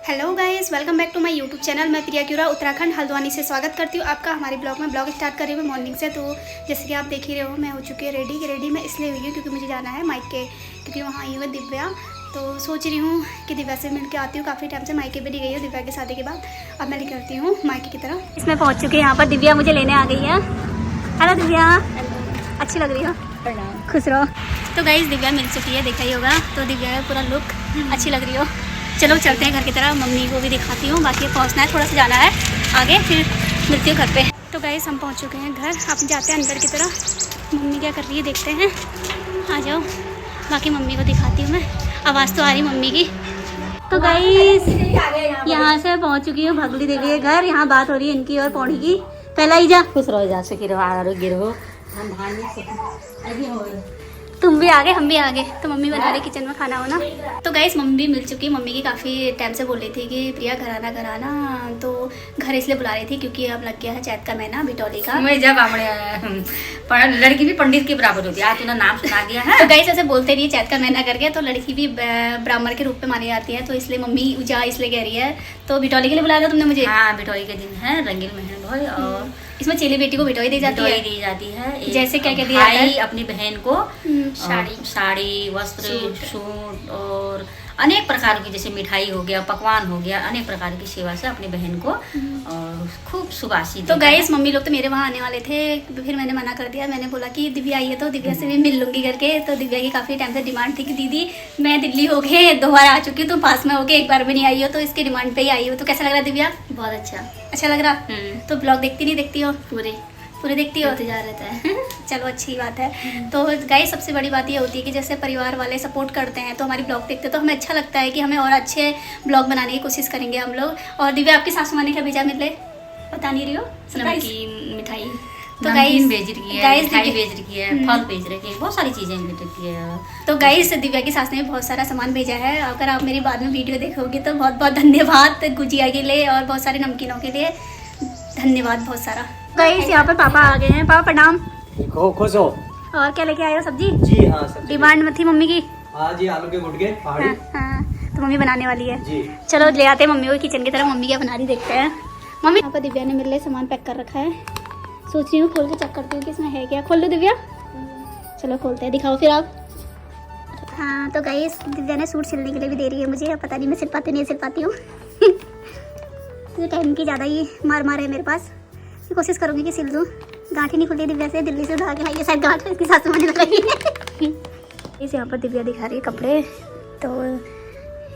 Hello guys, welcome back to my YouTube channel. मैं प्रिया क्यूरा उत्तराखंड हल्द्वानी से स्वागत करती हूँ आपका हमारे ब्लॉग में। ब्लॉग स्टार्ट कर रही हूँ मैं मॉर्निंग से। तो जैसे कि आप देख ही रहे हो, मैं हो चुकी है रेडी मैं इसलिए हुई हूँ क्योंकि मुझे जाना है मायके, क्योंकि वहाँ आई हुई है दिव्या। तो सोच रही हूँ कि दिव्या से मिल के आती हूँ। काफ़ी टाइम से मायके भी नहीं गई हूँ दिव्या की शादी के बाद। अब मैं निकलती हूँ मायके की तरफ। इसमें पहुँच चुकी है, यहाँ पर दिव्या मुझे लेने आ गई है। हेलो दिव्या, अच्छी लग रही हो, खुश रहो। तो गाइस दिव्या मिल चुकी है, देखा ही होगा। तो दिव्या का पूरा लुक अच्छी लग रही हो। चलो चलते हैं घर की तरफ, मम्मी को भी दिखाती हूँ। बाकी पहुँचना है, थोड़ा सा जाना है आगे, फिर मिलती हूँ घर पे। तो गाइस हम पहुँच चुके हैं घर, अब जाते हैं अंदर की तरफ। मम्मी क्या कर रही है देखते हैं, आ जाओ। बाकी मम्मी को दिखाती हूँ मैं, आवाज़ तो आ रही मम्मी की। तो गाइस यहाँ से पहुँच चुकी हूँ भगली देवी के घर। यहाँ बात हो रही है इनकी और पौड़ी की। पहला ही जा, खुश रहो, जा सकी रहो, आरोग्य रहो। तुम भी आगे हम भी आगे। तो मम्मी बना रही किचन में खाना होना। तो गाइस मम्मी भी मिल चुकी। मम्मी की काफ़ी टाइम से बोल रही थी कि प्रिया घर आना। तो घर इसलिए बुला रही थी क्योंकि अब लग गया है चैत का महीना बिटौली का। मैं जब लड़की भी पंडित के बराबर होती है, आज तूने नाम सुना दिया है। तो गाइस ऐसे बोलते नहीं चैत का महीना करके, तो लड़की भी ब्राह्मण के रूप में मानी जाती है। तो इसलिए मम्मी जा इसलिए कह रही है। तो बिटौली के लिए बुलाया था तुमने मुझे? हाँ, बिटौली के दिन है, रंगीन महीना भाई। और इसमें चेली बेटी को बिटौली दी जाती है। जैसे क्या दिया जाता है? अपनी बहन को साड़ी वस्त्र सूट और अनेक प्रकार की, जैसे मिठाई हो गया, पकवान हो गया, अनेक प्रकार की सेवा से अपनी बहन को और खूब सुबासी। तो गाइस मम्मी लोग तो मेरे वहाँ आने वाले थे, फिर मैंने मना कर दिया। मैंने बोला कि दिव्या आई है तो दिव्या से भी मिल लूंगी करके। तो दिव्या की काफ़ी टाइम से डिमांड थी कि दीदी मैं दिल्ली हो गए 2 बार आ चुकी हूँ, तुम पास में हो गए, एक बार भी नहीं आई हो। तो इसकी डिमांड पे ही आई हो। तो कैसा लग रहा है दिव्या? बहुत अच्छा लग रहा। तो ब्लॉग देखती नहीं देखती हो? पूरे देखती हो? जा रहता है। चलो अच्छी बात है। तो गाइस सबसे बड़ी बात ये होती है कि जैसे परिवार वाले सपोर्ट करते हैं तो हमारी ब्लॉग देखते हैं तो हमें अच्छा लगता है कि हमें और अच्छे ब्लॉग बनाने की कोशिश करेंगे हम लोग। और दिव्या आपकी सासू माँ ने क्या भेजा मिले बता नहीं रही हो? नमकीन मिठाई तो गाइस भेज रही है, मिठाई भेज रही है, फल भेज रही है, बहुत सारी चीजें भेज रही है। तो गाइस दिव्या की सास ने बहुत सारा सामान भेजा है। अगर आप मेरी बाद में वीडियो देखोगे तो बहुत बहुत धन्यवाद गुजिया के लिए और बहुत सारे नमकीनों के लिए धन्यवाद बहुत सारा। गाइस यहाँ पर पापा आ गए हैं। पापा प्रणाम। खुश हो? और क्या लेके आए हो? सब्जी? जी हाँ, सब्जी डिमांड में थी मम्मी की। हाँ जी, आलू के गुटके पहाड़ी। हाँ, तो मम्मी बनाने वाली है जी। चलो ले आते हैं मम्मी को किचन की तरफ। मम्मी क्या बना रही देखते हैं। मम्मी यहाँ पर दिव्या ने मेरे लिए सामान पैक कर रखा है। सोच रही हूँ खोल के चेक करती हूँ कि इसमें है क्या। खोल लो दिव्या। चलो खोलते हैं, दिखाओ फिर आप। हाँ तो गाइस दिव्या ने सूट सिलने के लिए भी दे रही है मुझे। पता नहीं मैं सिल पाती नहीं सिल पाती हूँ। तो टाइम की ज़्यादा ही मार है मेरे पास। कोशिश करूँगी कि सिल दूँ। गांठ ही नहीं खुली दिव्या से, दिल्ली से उठा के लाई है शायद गांठ इसकी सासू माँ ने लगाई है। इस यहाँ पर दिव्या दिखा रही है कपड़े। तो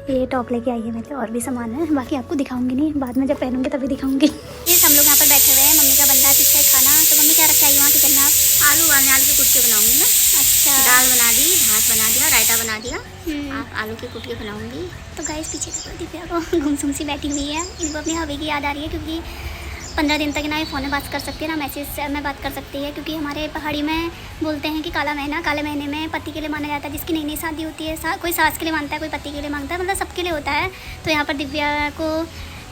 ये टॉप लेके आई है मेरे, और भी सामान है। बाकी आपको दिखाऊंगी नहीं, बाद में जब पहनूंगी तभी दिखाऊंगी। ये हम लोग यहाँ पर बैठे हुए हैं, मम्मी का बन रहा है पीछे खाना। तो मम्मी क्या रखा है वहाँ किचन में? आप आलू के कुटके बनाऊंगी ना। अच्छा, दाल बना दी, भात बना दिया, रायता बना दिया। आप आलू के कुटके बनाऊंगी। तो गाइस पीछे देखो दिव्या को गुमसुम सी बैठी हुई है। इनको अपनी हवे की याद आ रही है क्योंकि 15 दिन तक ना ये फ़ोन में बात कर सकती है ना मैसेज में बात कर सकती है। क्योंकि हमारे पहाड़ी में बोलते हैं कि काले महीने में पति के लिए माना जाता है। जिसकी नई नई शादी होती है, कोई सास के लिए मानता है, कोई पति के लिए मांगता है, मतलब सबके लिए होता है। तो यहाँ पर दिव्या को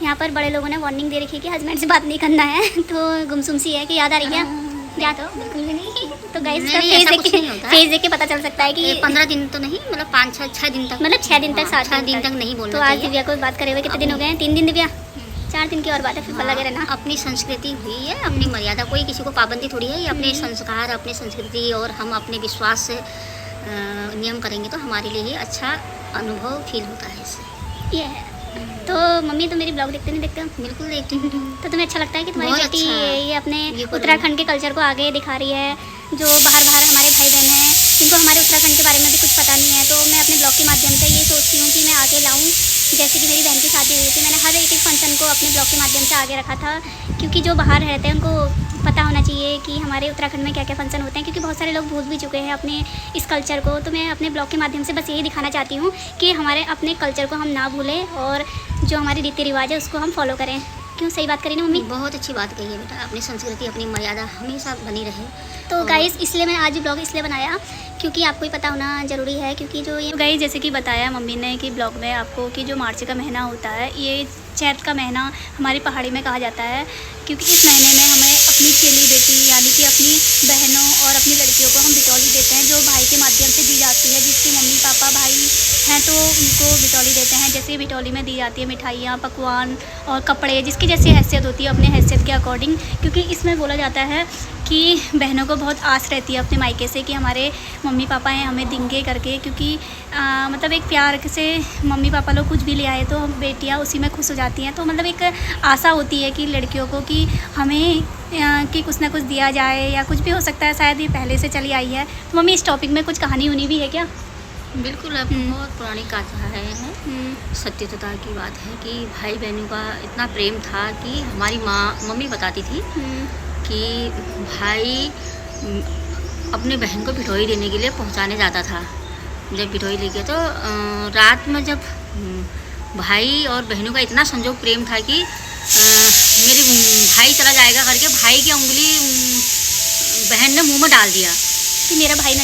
यहाँ पर बड़े लोगों ने वार्निंग दे रखी है कि हस्बैंड से बात नहीं करना है। तो गुमसुम सी है कि याद आ रही है क्या? तो बिल्कुल भी नहीं। तो गाइस फेस देख के पता चल सकता है कि 15 दिन तो नहीं, मतलब 5-6 दिन तक, मतलब 6 दिन तक 7 दिन तक नहीं बोलना। तो आज दिव्या को बात करे हुए कितने दिन हो गए? 3 दिन दिव्या, 4 दिन की और बात है, फिर लगे रहना। अपनी संस्कृति हुई है, अपनी मर्यादा, कोई किसी को पाबंदी थोड़ी है। ये अपने संस्कार, अपने संस्कृति और हम अपने विश्वास से नियम करेंगे तो हमारे लिए ही अच्छा अनुभव फील होता है इससे। ये है। तो मम्मी तो मेरी ब्लॉग देखते नहीं देखते? बिल्कुल देखती हूँ। तो तुम्हें अच्छा लगता है कि तुम्हारी बेटी अच्छा ये अपने उत्तराखंड के कल्चर को आगे दिखा रही है? जो बाहर हमारे भाई बहन हैं जिनको हमारे उत्तराखंड के बारे में भी कुछ पता नहीं है, तो मैं अपने ब्लॉग के माध्यम से ये सोचती हूँ कि मैं आगे लाऊँ। जैसे कि मेरी बहन की शादी हुई थी, मैंने हर एक फंक्शन को अपने ब्लॉग के माध्यम से आगे रखा था। क्योंकि जो बाहर रहते हैं उनको पता होना चाहिए कि हमारे उत्तराखंड में क्या क्या फंक्शन होते हैं। क्योंकि बहुत सारे लोग भूल भी चुके हैं अपने इस कल्चर को। तो मैं अपने ब्लॉग के माध्यम से बस यही दिखाना चाहती हूँ कि हमारे अपने कल्चर को हम ना भूलें और जो हमारे रीति रिवाज है उसको हम फॉलो करें। क्यों, सही बात करी ना मम्मी? बहुत अच्छी बात कही है बेटा। अपनी संस्कृति, अपनी मर्यादा हमेशा बनी रहे। तो गाइस इसलिए मैं आज ब्लॉग इसलिए बनाया क्योंकि आपको ही पता होना ज़रूरी है। क्योंकि जो ये गाइस जैसे कि बताया मम्मी ने कि ब्लॉग में आपको कि जो मार्च का महीना होता है, ये चैत का महीना हमारी पहाड़ी में कहा जाता है। क्योंकि इस महीने में हमें अपनी चेली बेटी यानी कि अपनी बहनों और अपनी लड़कियों को हम बिटौली देते हैं, जो भाई के माध्यम से दी जाती है, जिसके मम्मी पापा भाई हैं तो उनको बिटौली देते हैं। जैसे बिटौली में दी जाती है मिठाइयाँ, पकवान और कपड़े, जिसकी जैसी हैसियत होती है अपने हैसियत के अकॉर्डिंग। क्योंकि इसमें बोला जाता है कि बहनों को बहुत आस रहती है अपने मायके से कि हमारे मम्मी पापा हैं हमें देंगे करके। क्योंकि मतलब एक प्यार से मम्मी पापा लोग कुछ भी ले आए तो बेटियां उसी में खुश हो जाती हैं। तो मतलब एक आशा होती है कि लड़कियों को कि हमें कि कुछ ना कुछ दिया जाए, या कुछ भी हो सकता है, शायद ये पहले से चली आई है। तो मम्मी इस टॉपिक में कुछ कहानी उनी भी है क्या? बिल्कुल, अब बहुत पुरानी कथा है, सत्यता की बात है कि भाई बहनों का इतना प्रेम था कि हमारी मम्मी बताती थी कि भाई अपने बहन को बिठोई देने के लिए पहुंचाने जाता था। जब बिठोई लेके तो रात में जब भाई और बहनों का इतना संजोग प्रेम था कि मेरे भाई चला जाएगा करके भाई की उंगली बहन ने मुंह में डाल दिया कि मेरा भाई ना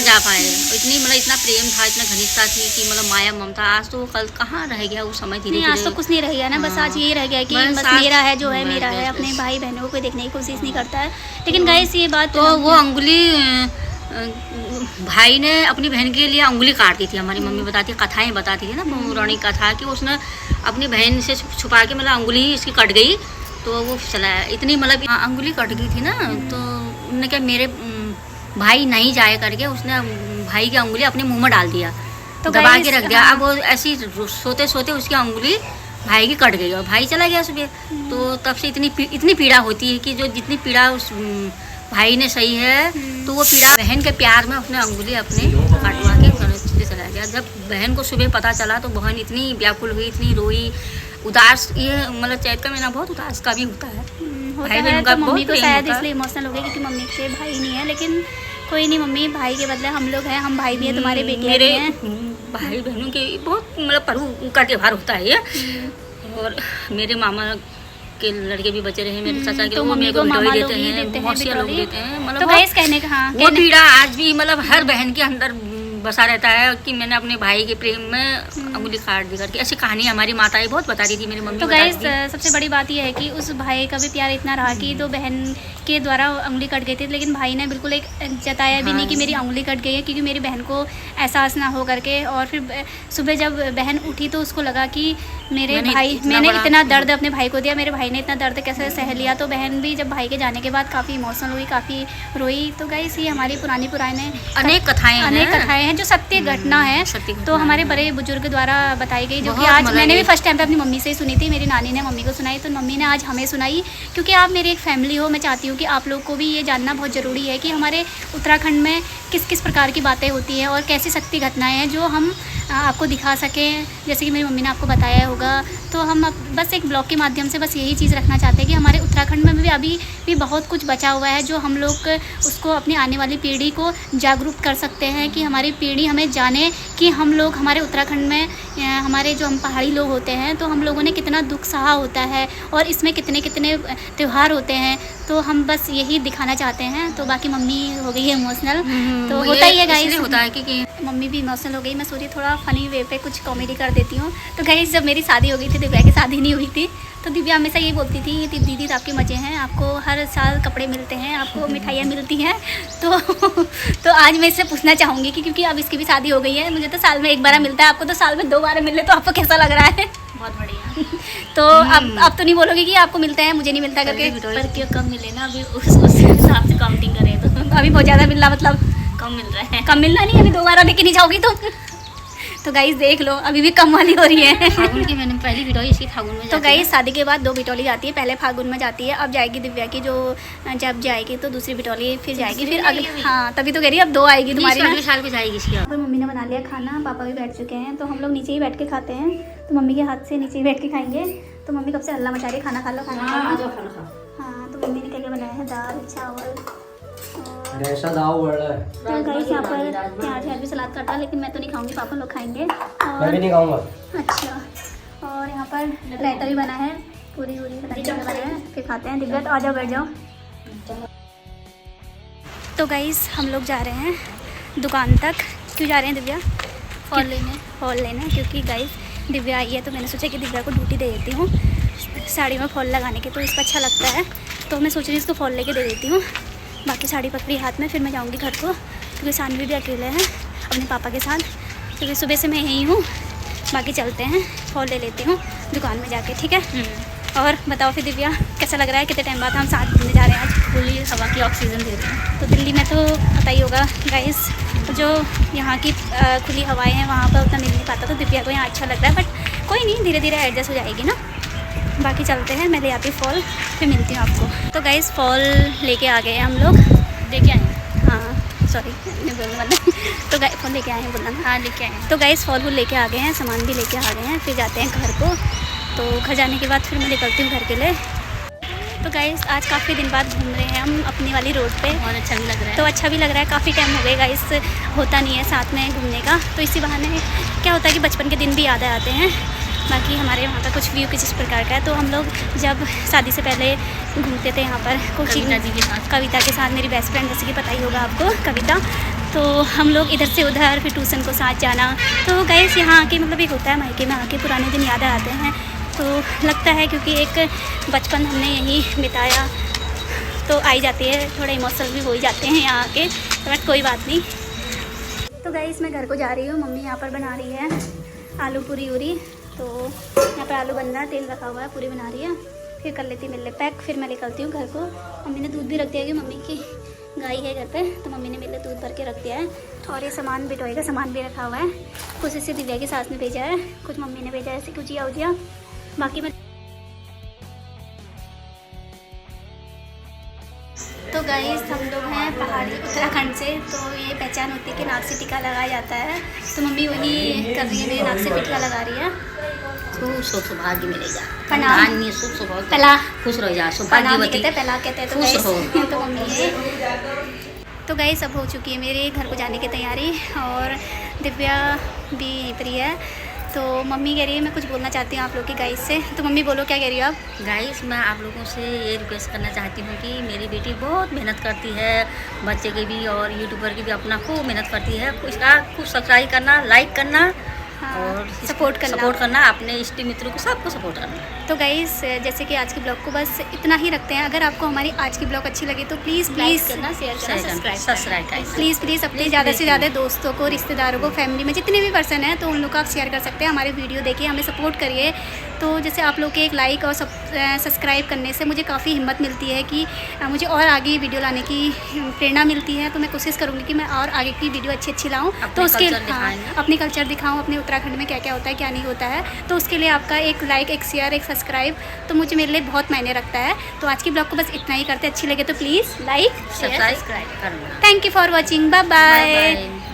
जा पाए। इतनी मतलब इतना प्रेम था, इतना घनिष्ठता थी कि मतलब माया ममता। आज तो कल कहाँ रह गया वो समय, धीरे धीरे आज तो कुछ नहीं रह गया ना। बस आज ये रह गया कि बस मेरा है जो है मेरा है। अपने भाई बहनों को देखने की कोशिश नहीं करता है। लेकिन गाइस ये बात तो वो अंगुली भाई ने अपनी बहन के लिए अंगुली काट दी थी। हमारी मम्मी बताती कथाएं बताती थी ना, पौराणिक कथा कि उसने अपनी बहन से छुपा के मतलब अंगुली इसकी कट गई तो वो चलाया। इतनी मतलब अंगुली कट गई थी ना, तो उन्होंने क्या मेरे भाई नहीं जाए करके उसने भाई की अंगुली अपने मुंह में डाल दिया, तो दबा के रख दिया। अब वो ऐसी सोते सोते उसकी अंगुली भाई की कट गई और भाई चला गया सुबह। तो तब से इतनी पीड़ा होती है कि जो जितनी पीड़ा उस भाई ने सही है तो वो पीड़ा बहन के प्यार में उसने अंगुली अपने काटवा के चला गया। जब बहन को सुबह पता चला तो बहन इतनी व्याकुल हुई, इतनी रोई, उदास। ये मतलब चैत का महीना बहुत उदास का भी होता है। होता है तो मम्मी को शायद इसलिए इमोशनल हो गई क्योंकि मम्मी से भाई नहीं है। लेकिन कोई नहीं मम्मी, भाई के बदले हम लोग हैं, हम भाई भी हैं, तुम्हारे बेटे मेरे हैं। भाई बहनों के बहुत मतलब पर्व का त्यौहार होता है ये। और मेरे मामा के लड़के भी बचे रहे, मेरे चाचा के, तो मम्मी को मामा देते लोग ही हैं, देते मौसिया लोग देते हैं। मतलब तो गाइस कहने का वो पीड़ा आज भी मतलब हर बहन के अंदर बसा रहता है कि मैंने अपने भाई के प्रेम में अंगुली काट दी करके। ऐसी कहानी हमारी माताएं बहुत बता रही थी, मेरी मम्मी। तो गाइस सबसे बड़ी बात यह है कि उस भाई का भी प्यार इतना रहा कि तो बहन के द्वारा उंगली कट गई थी, लेकिन भाई ने बिल्कुल एक जताया भी नहीं कि मेरी उंगली कट गई है, क्योंकि मेरी बहन को एहसास ना हो करके। और फिर सुबह जब बहन उठी तो उसको लगा कि मैंने इतना दर्द अपने भाई को दिया, मेरे भाई ने इतना दर्द कैसे सह लिया। तो बहन भी जब भाई के जाने के बाद काफ़ी इमोशनल हुई, काफ़ी रोई। तो गाइस ये हमारी पुरानी अनेक कथाएं हैं जो सत्य घटना है, तो हमारे बड़े बुजुर्ग द्वारा बताई गई, जो कि आज मैंने भी फर्स्ट टाइम पे अपनी मम्मी से ही सुनी थी। मेरी नानी ने मम्मी को सुनाई, तो मम्मी ने आज हमें सुनाई। क्योंकि आप मेरी एक फैमिली हो, मैं चाहती हूँ कि आप लोग को भी ये जानना बहुत ज़रूरी है कि हमारे उत्तराखंड में किस किस प्रकार की बातें होती हैं और कैसी सत्य घटनाएं हैं जो हम आपको दिखा सकें। जैसे कि मेरी मम्मी ने आपको बताया होगा, तो हम बस एक ब्लॉग के माध्यम से बस यही चीज़ रखना चाहते हैं कि हमारे उत्तराखंड में भी अभी भी बहुत कुछ बचा हुआ है, जो हम लोग उसको अपनी आने वाली पीढ़ी को जागरूक कर सकते हैं कि हमारी पीढ़ी हमें जाने कि हम लोग हमारे उत्तराखंड में हमारे जो हम पहाड़ी लोग होते हैं तो हम लोगों ने कितना दुख सहा होता है और इसमें कितने कितने त्यौहार होते हैं। तो हम बस यही दिखाना चाहते हैं। तो बाकी मम्मी हो गई है इमोशनल, तो होता ही है गाइस, होता है कि मम्मी भी इमोशनल हो गई। मैं सोची थोड़ा फनी वे पे कुछ कॉमेडी कर देती हूँ। तो गाइस जब मेरी शादी हो गई थी, दिव्या की शादी नहीं हुई थी, तो दिव्या हमेशा ये बोलती थी कि दीदी आपके मज़े हैं, आपको हर साल कपड़े मिलते हैं, आपको मिठाइयाँ मिलती हैं। तो आज मैं इससे पूछना चाहूँगी कि क्योंकि अब इसकी भी शादी हो गई है, मुझे तो साल में एक बार मिलता है, आपको तो साल में 2 बार मिले, तो आपको कैसा लग रहा है? बहुत बढ़िया। तो अब तो नहीं बोलोगे कि आपको मिलता है मुझे नहीं मिलता करके? पर क्यों कम मिले ना, अभी उस हिसाब से काउंटिंग करें तो अभी बहुत ज़्यादा मिल रहा, मतलब कम मिल रहा है। कम मिलना नहीं, अभी 2 बार देखे नहीं जाओगी तो गाइस देख लो अभी भी कम वाली हो रही है। फागुन की मैंने पहली बिटौली इसकी फागुन में। तो गाइस शादी के बाद 2 बिटौली जाती है, पहले फागुन में जाती है, अब जाएगी दिव्या की, जो जब जाएगी तो दूसरी बिटौली फिर जाएगी, फिर अगले, हाँ तभी तो कह रही है अब 2 आएगी तुम्हारी ना। अगले साल को जाएगी इसकी। पर मम्मी ने बना लिया खाना, पापा भी बैठ चुके हैं, तो हम लोग नीचे ही बैठ के खाते हैं। तो मम्मी के हाथ से नीचे ही बैठ के खाएंगे। तो मम्मी कब से हल्ला मचा रही है, खाना खा लो खाना खा लो। हाँ तो मम्मी ने क्या क्या बनाया है, दाल चावल तो गाइस यहाँ पर प्याज भी सलाद काटा, लेकिन मैं तो नहीं खाऊंगी, पापा लोग खाएंगे। और मैं भी नहीं खाऊंगा। अच्छा, और यहाँ पर रायता भी बना है, पूरी बना है, फिर खाते हैं। दिव्या तो आ जाओ, बैठ जाओ। तो गाइस हम लोग जा रहे हैं दुकान तक। क्यों जा रहे हैं दिव्या? फॉल लेने, क्योंकि गाइस दिव्या आई है तो मैंने सोचा कि दिव्या को ड्यूटी दे देती हूँ साड़ी में फॉल लगाने की, तो इसको अच्छा लगता है, तो मैं सोच रही हूँ इसको फॉल लेके दे देती हूँ। बाकी साड़ी पकड़ी हाथ में, फिर मैं जाऊँगी घर को, क्योंकि सानवी भी अकेले हैं अपने पापा के साथ। क्योंकि सुबह से मैं यहीं हूँ। बाकी चलते हैं, फॉल ले लेती हूँ दुकान में जाके, ठीक है। और बताओ फिर दिव्या, कैसा लग रहा है? कितने टाइम बाद हम साथ घूमने जा रहे हैं आज। खुली हवा की ऑक्सीजन दे रही है। तो दिल्ली में तो पता ही होगा गाइस, जो यहाँ की खुली हवाएं हैं वहाँ पर उतना मिल नहीं पाता, तो दिव्या को यहाँ अच्छा लग रहा है। बट कोई नहीं, धीरे धीरे एडजस्ट हो जाएगी ना। बाकी चलते हैं, मैं ले आती हूँ फॉल, फिर मिलती हूँ आपको। तो गाइस फॉल लेके आ गए हैं हम लोग, लेके आए। हाँ सॉरी मैं बोलूँ मतलब तो गाइस फॉल लेके आए हैं बोलना ना। हाँ लेके आए। तो गाइस फॉल लेके आ गए हैं, सामान भी लेके आ गए हैं, फिर जाते हैं घर को। तो घर जाने के बाद फिर मैं निकलती हूँ घर के लिए। तो गाइस आज काफ़ी दिन बाद घूम रहे हैं हम अपनी वाली रोड पे, और अच्छा भी लग रहा है। तो अच्छा भी लग रहा है। काफ़ी टाइम हो गए गाइस, होता नहीं है साथ में घूमने का, तो इसी बहाने क्या होता है कि बचपन के दिन भी याद आते हैं। बाकी हमारे वहाँ का कुछ व्यू किस प्रकार का है, तो हम लोग जब शादी से पहले घूमते थे यहाँ पर कोचिंग, कविता के साथ, मेरी बेस्ट फ्रेंड जैसे कि पता ही होगा आपको कविता। तो हम लोग इधर से उधर, फिर ट्यूशन को साथ जाना। तो गाइस यहाँ आके मतलब एक होता है, मायके में आके पुराने दिन याद आते हैं, तो लगता है क्योंकि एक बचपन हमने यहीं बिताया, तो आई जाती है, थोड़ा इमोशनल भी हो ही जाते हैं यहाँ आके, बट कोई बात नहीं। तो गाइस मैं घर को जा रही हूँ, मम्मी यहाँ पर बना रही है आलू पूरी उरी। तो यहाँ पर आलू बन रहा है, तेल रखा हुआ है, पूरी बना रही है, फिर कर लेती मिल ले पैक, फिर मैं निकलती हूँ घर को। मम्मी ने दूध भी रख दिया, कि मम्मी की गाय है घर पे, तो मम्मी ने मेरे लिए दूध भर के रख दिया है। और ये सामान बिटोए का सामान भी रखा हुआ है, कुछ इसे दिव्या की सास ने भेजा है, कुछ मम्मी ने भेजा है, ऐसे कुछ उजिया। बाकी मैं तो गाइस हम लोग हैं पहाड़ी उत्तराखंड से, तो ये पहचान होती है कि नाक से टीका लगाया जाता है, तो मम्मी वही कर रही है, मेरे नाक से टीका लगा रही है। खूब सुख सौभाग्य मिलेगा, प्रणाम। धान्य सुख सौभाग्य, पला खुश रह जा, प्रणाम सौभाग्यवती। कहते हैं तो खुश गाइस रहो। तो मम्मी है। तो गाइस अब हो चुकी है मेरे घर को जाने की तैयारी, और दिव्या भी यहीं पर ही है। तो मम्मी कह रही है मैं कुछ बोलना चाहती हूँ आप लोग की गाइस से, तो मम्मी बोलो क्या कह रही हो आप? गाइस मैं आप लोगों से ये रिक्वेस्ट करना चाहती हूँ कि मेरी बेटी बहुत मेहनत करती है, बच्चे के भी और यूट्यूबर की भी अपना खूब मेहनत करती है। इसका खूब सब्सक्राइब करना, लाइक करना, हाँ, और सपोर्ट करना, अपने इष्ट मित्रों को सबको सपोर्ट करना। तो गाइस जैसे कि आज के ब्लॉग को बस इतना ही रखते हैं। अगर आपको हमारी आज की ब्लॉग अच्छी लगी तो प्लीज़ करना, शेयर करना, सब्सक्राइब करना, प्लीज़ अपने ज़्यादा से ज़्यादा दोस्तों को, रिश्तेदारों को, फैमिली में जितने भी पर्सन हैं तो उन लोग को आप शेयर कर सकते हैं। हमारे वीडियो देखिए, हमें सपोर्ट करिए। तो जैसे आप लोग के एक लाइक और सब्सक्राइब करने से मुझे काफ़ी हिम्मत मिलती है कि मुझे और आगे वीडियो लाने की प्रेरणा मिलती है। तो मैं कोशिश करूँगी कि मैं और आगे की वीडियो अच्छी लाऊँ, तो उसके अपने कल्चर दिखाऊँ, अपने उत्तराखंड में क्या क्या होता है क्या नहीं होता है। तो उसके लिए आपका एक लाइक, एक शेयर, एक सब्सक्राइब तो मुझे मेरे लिए बहुत मायने रखता है। तो आज की ब्लॉग को बस इतना ही करते, अच्छी लगे तो प्लीज़ लाइक, सब्सक्राइब करना। Thank you for watching, bye bye.